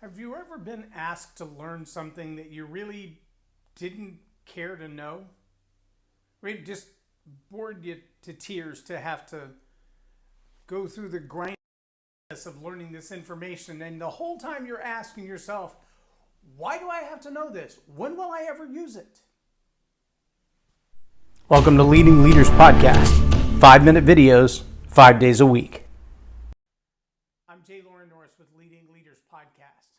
Have you ever been asked to learn something that you really didn't care to know? It just bored you to tears to have to go through the grindiness of learning this information, and the whole time you're asking yourself, why do I have to know this? When will I ever use it? Welcome to Leading Leaders Podcast. 5-minute videos, 5 days a week. I'm Loren Norris with Leading Leaders Podcast.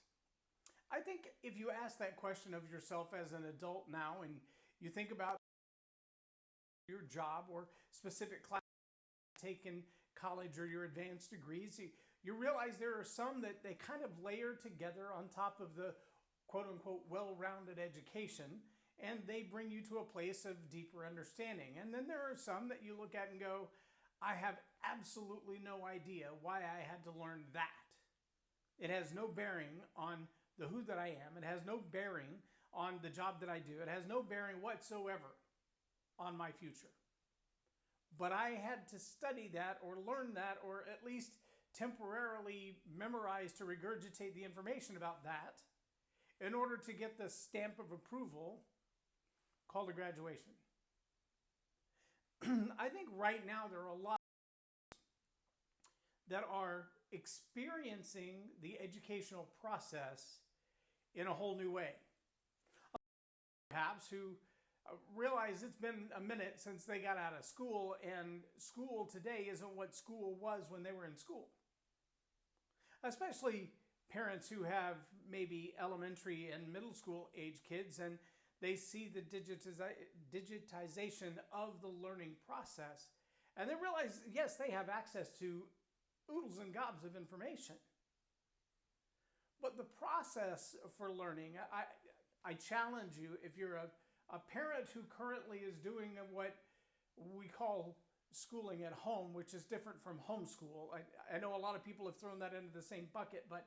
I think if you ask that question of yourself as an adult now and you think about your job or specific class taken college or your advanced degrees, you realize there are some that they kind of layer together on top of the quote-unquote well-rounded education, and they bring you to a place of deeper understanding. And then there are some that you look at and go, I have absolutely no idea why I had to learn that. It has no bearing on the who that I am. It has no bearing on the job that I do. It has no bearing whatsoever on my future. But I had to study that or learn that or at least temporarily memorize to regurgitate the information about that in order to get the stamp of approval called a graduation. I think right now there are a lot that are experiencing the educational process in a whole new way. Perhaps who realize it's been a minute since they got out of school, and school today isn't what school was when they were in school. Especially parents who have maybe elementary and middle school age kids, and they see the digitization of the learning process, and they realize, yes, they have access to oodles and gobs of information. But the process for learning, I challenge you, if you're a parent who currently is doing what we call schooling at home, which is different from homeschool. I know a lot of people have thrown that into the same bucket, but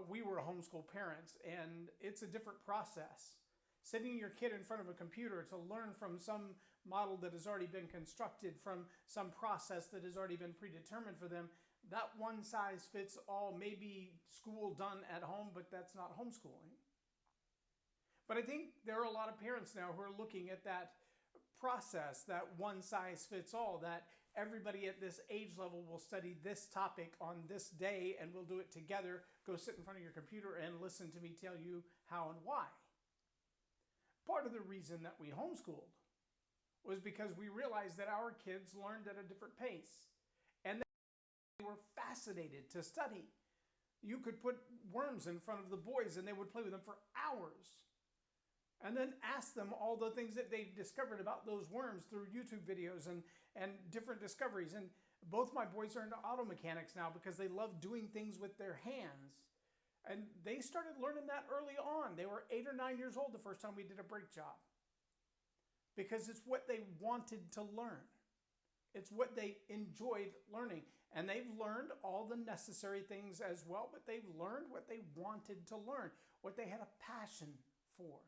we were homeschool parents, and it's a different process. Sitting your kid in front of a computer to learn from some model that has already been constructed, from some process that has already been predetermined for them, that one size fits all, maybe school done at home, but that's not homeschooling. But I think there are a lot of parents now who are looking at that process, that one size fits all, that everybody at this age level will study this topic on this day and we'll do it together. Go sit in front of your computer and listen to me tell you how and why. Part of the reason that we homeschooled was because we realized that our kids learned at a different pace and they were fascinated to study. You could put worms in front of the boys and they would play with them for hours. And then ask them all the things that they've discovered about those worms through YouTube videos and different discoveries. And both my boys are into auto mechanics now because they love doing things with their hands. And they started learning that early on. They were 8 or 9 years old the first time we did a brake job. Because it's what they wanted to learn. It's what they enjoyed learning. And they've learned all the necessary things as well, but they've learned what they wanted to learn, what they had a passion for.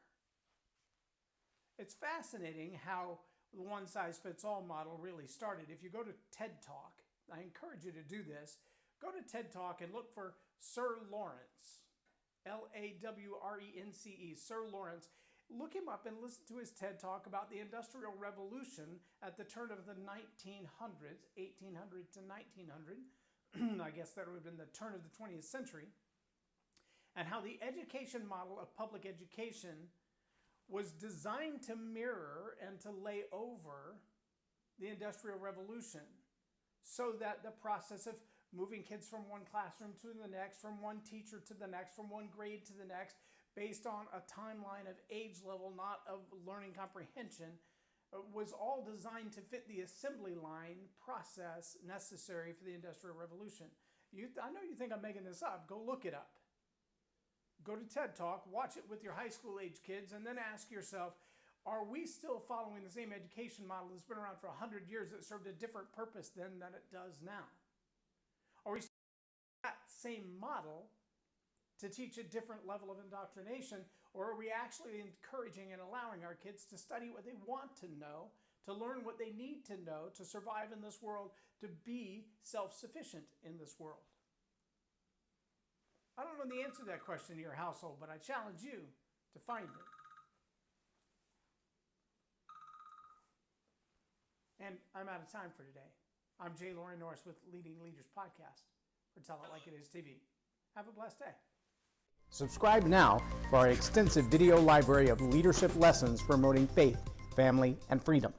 It's fascinating how the one-size-fits-all model really started. If you go to TED Talk, I encourage you to do this. Go to TED Talk and look for Sir Lawrence, Lawrence, Sir Lawrence. Look him up and listen to his TED Talk about the Industrial Revolution at the turn of the 1900s, 1800 to 1900. I guess that would have been the turn of the 20th century. And how the education model of public education was designed to mirror and to lay over the Industrial Revolution so that the process of moving kids from one classroom to the next, from one teacher to the next, from one grade to the next, based on a timeline of age level, not of learning comprehension, was all designed to fit the assembly line process necessary for the Industrial Revolution. I know you think I'm making this up. Go look it up. Go to TED Talk, watch it with your high school age kids, and then ask yourself, are we still following the same education model that's been around for 100 years that served a different purpose then than it does now? Are we still that same model to teach a different level of indoctrination, or are we actually encouraging and allowing our kids to study what they want to know, to learn what they need to know to survive in this world, to be self-sufficient in this world? I don't know the answer to that question in your household, but I challenge you to find it. And I'm out of time for today. I'm Loren Norris with Leading Leaders Podcast for Tell It Like It Is TV. Have a blessed day. Subscribe now for our extensive video library of leadership lessons promoting faith, family, and freedom.